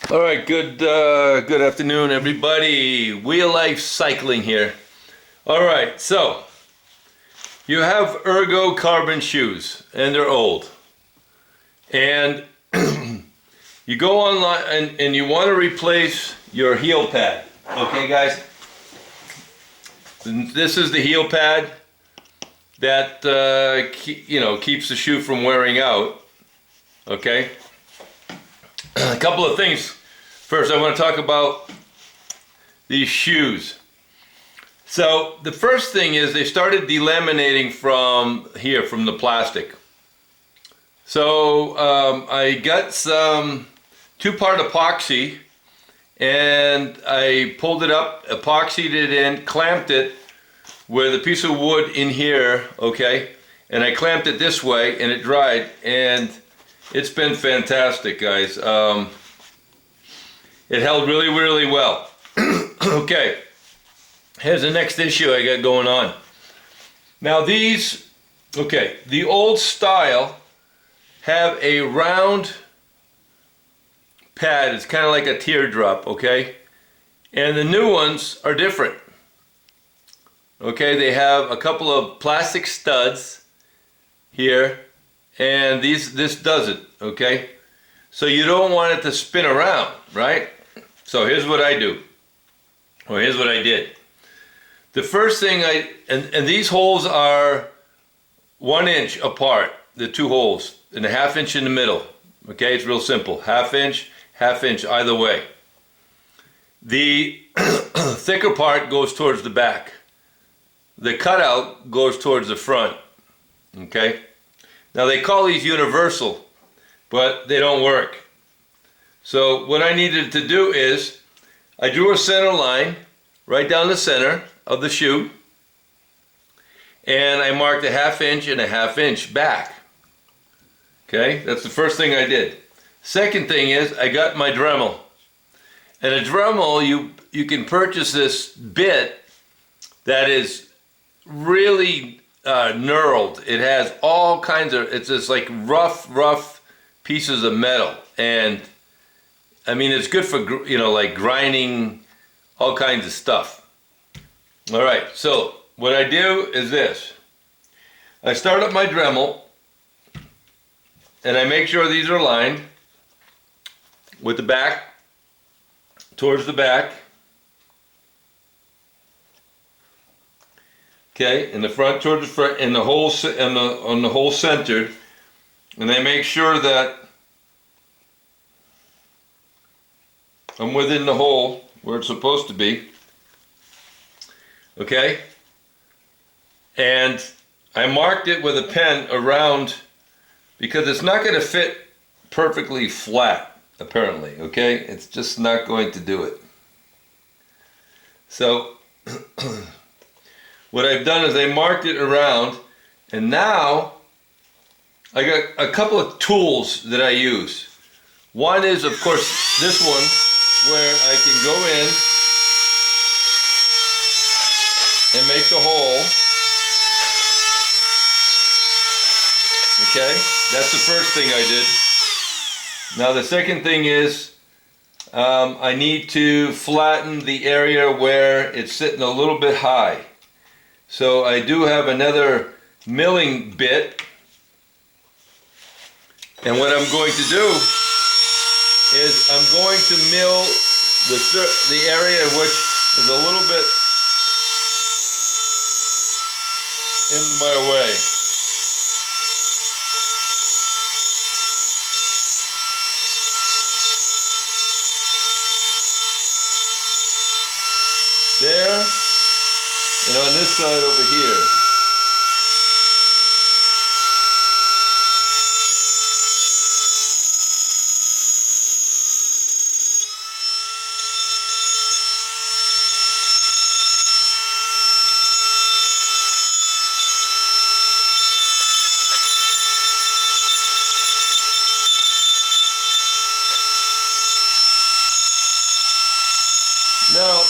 All right, good afternoon, everybody. Wheel Life Cycling here. All right, so you have Ergo Carbon shoes, and they're old. And you go online and you want to replace your heel pad. Okay, guys? This is the heel pad that keeps the shoe from wearing out. Okay? A couple of things. First, I want to talk about these shoes. So the first thing is they started delaminating from the plastic. So I got some 2-part epoxy and I pulled it up, epoxied it in, clamped it with a piece of wood in here, okay? And I clamped it this way and it dried, and it's been fantastic, guys. It held really, really well. Okay, here's the next issue I got going on. Now these, okay, the old style have a round pad. It's kind of like a teardrop, okay? And the new ones are different. Okay, they have a couple of plastic studs here, and this does it, okay? So you don't want it to spin around, right? So here's what I do, or here's what I did. The first thing and these holes are 1 inch apart, the 2 holes, and a 1/2 inch in the middle. Okay, it's real simple, 1/2 inch, 1/2 inch either way. The thicker part goes towards the back. The cutout goes towards the front. Okay, now they call these universal, but they don't work. So what I needed to do is I drew a center line right down the center of the shoe, and I marked a 1/2 inch and a 1/2 inch back. Okay, that's the first thing I did. Second thing is I got my dremmel. And a dremmel, you can purchase this bit that is really knurled. It has all kinds of, it's just like rough pieces of metal. And I mean, it's good for, like grinding all kinds of stuff. All right, so what I do is this. I start up my dremmel and I make sure these are lined with the back towards the back. Okay, and the front towards the front, and the whole on the hole centered, and I make sure that I'm within the hole where it's supposed to be. Okay, and I marked it with a pen around, because it's not going to fit perfectly flat, apparently. Okay, it's just not going to do it. So what I've done is I marked it around, and now I got a couple of tools that I use. One is, of course, this one, where I can go in and make the hole. Okay, that's the first thing I did. Now the second thing is I need to flatten the area where it's sitting a little bit high. So I do have another milling bit, and what I'm going to do is I'm going to mill the area which is a little bit in my way. There, and on this side over here. Now,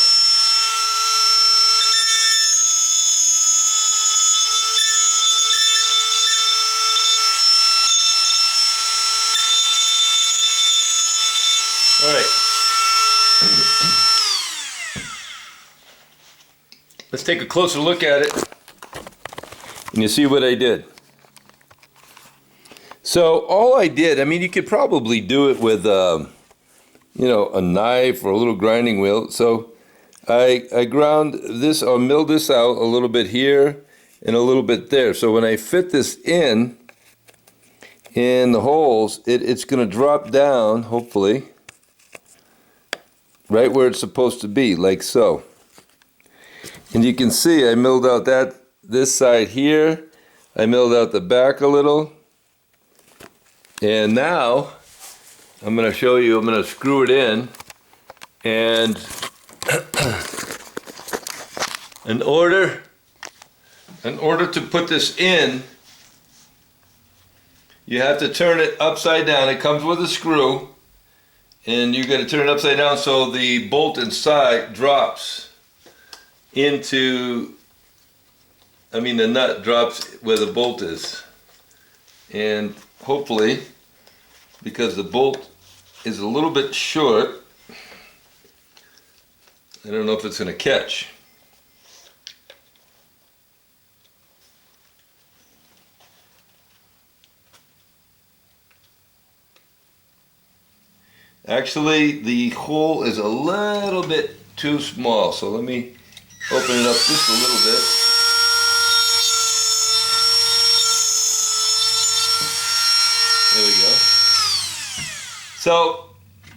all right. let's take a closer look at it. And you see what I did. So all I did, I mean, you could probably do it with, you know, a knife or a little grinding wheel. So I ground this, or milled this out a little bit here and a little bit there. So when I fit this in the holes, it's going to drop down, hopefully, right where it's supposed to be, like so. And you can see I milled out this side here. I milled out the back a little. And now I'm going to show you, I'm going to screw it in. And in order to put this in, you have to turn it upside down. It comes with a screw, and you got to turn it upside down so the bolt inside drops into, I mean the nut drops where the bolt is. And hopefully, because the bolt is a little bit short, I don't know if it's going to catch. Actually, the hole is a little bit too small, so let me open it up just a little bit. There we go. So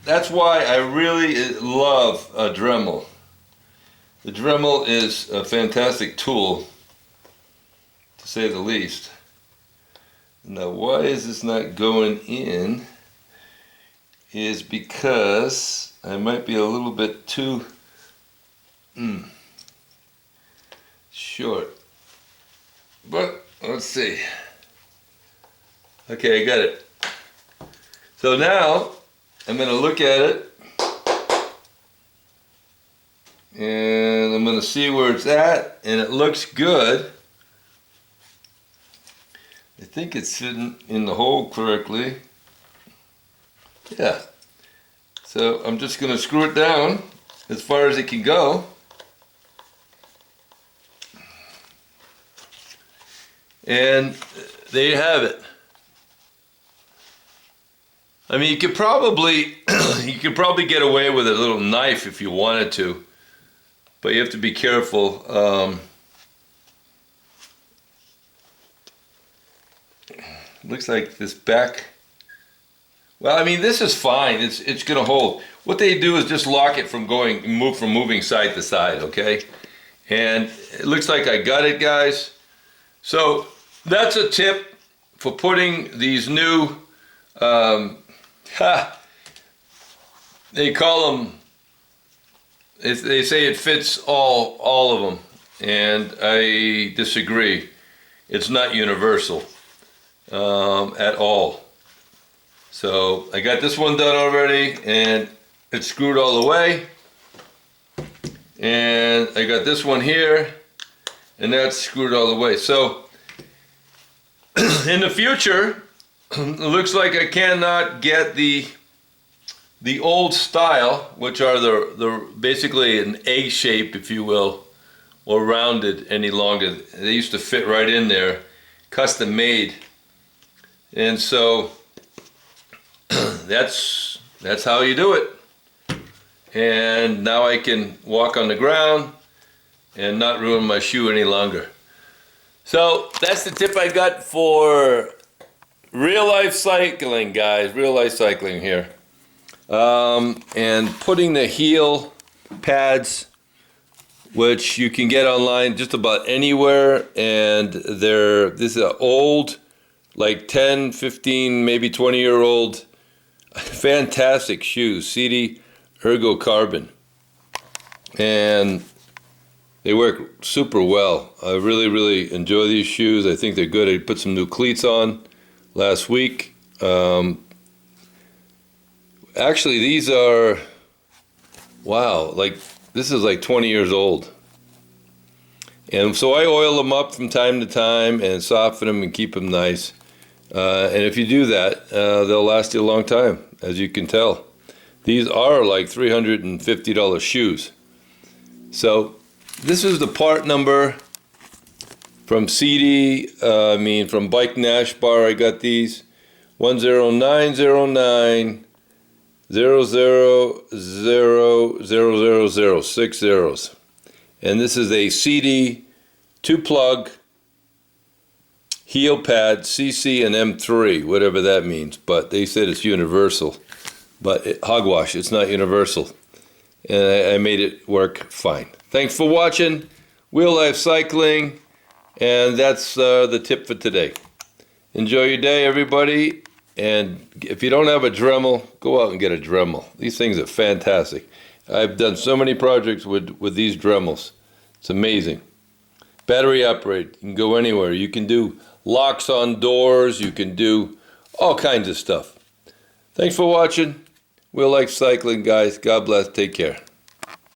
that's why I really love a Dremel. The Dremel is a fantastic tool, to say the least. Now, why is this not going in? Is because I might be a little bit too short. But let's see. Okay, I got it. So now I'm going to look at it and I'm going to see where it's at, and it looks good. I think it's sitting in the hole correctly. Yeah, so I'm just going to screw it down as far as it can go. And there you have it. I mean, you could probably get away with a little knife if you wanted to, but you have to be careful. Looks like this back. Well, I mean, this is fine. It's going to hold. What they do is just lock it from moving side to side, okay? And it looks like I got it, guys. So that's a tip for putting these new, they call them, they say it fits all of them, and I disagree. It's not universal at all. So I got this one done already, and it's screwed all the way. And I got this one here, and that's screwed all the way. So in the future, it looks like I cannot get the old style, which are the basically an egg shape, if you will, or rounded any longer. They used to fit right in there, custom made, and so that's how you do it. And now I can walk on the ground and not ruin my shoe any longer. So that's the tip I got for real life cycling, guys. Real life cycling here. And putting the heel pads, which you can get online just about anywhere, and this is an old, like 10, 15, maybe 20-year-old, fantastic shoes, Sidi Ergo1 Carbon, and they work super well. I really enjoy these shoes. I think they're good. I put some new cleats on last week. Actually, these are, wow, like this is like 20 years old. And so I oil them up from time to time and soften them and keep them nice. And if you do that, they'll last you a long time, as you can tell. These are like $350 shoes. So this is the part number from Sidi, from Bike Nash Bar. I got these 10909 0000000, 6 zeros. And this is a CD 2-plug heel pad, CC and M3, whatever that means. But they said it's universal. But hogwash, it's not universal. And I made it work fine. Thanks for watching Wheel Life Cycling. And that's the tip for today. Enjoy your day, everybody. And if you don't have a Dremel, go out and get a Dremel. These things are fantastic. I've done so many projects with these Dremels. It's amazing. Battery operated. You can go anywhere. You can do locks on doors. You can do all kinds of stuff. Thanks for watching. Wheel Life Cycling, guys. God bless. Take care.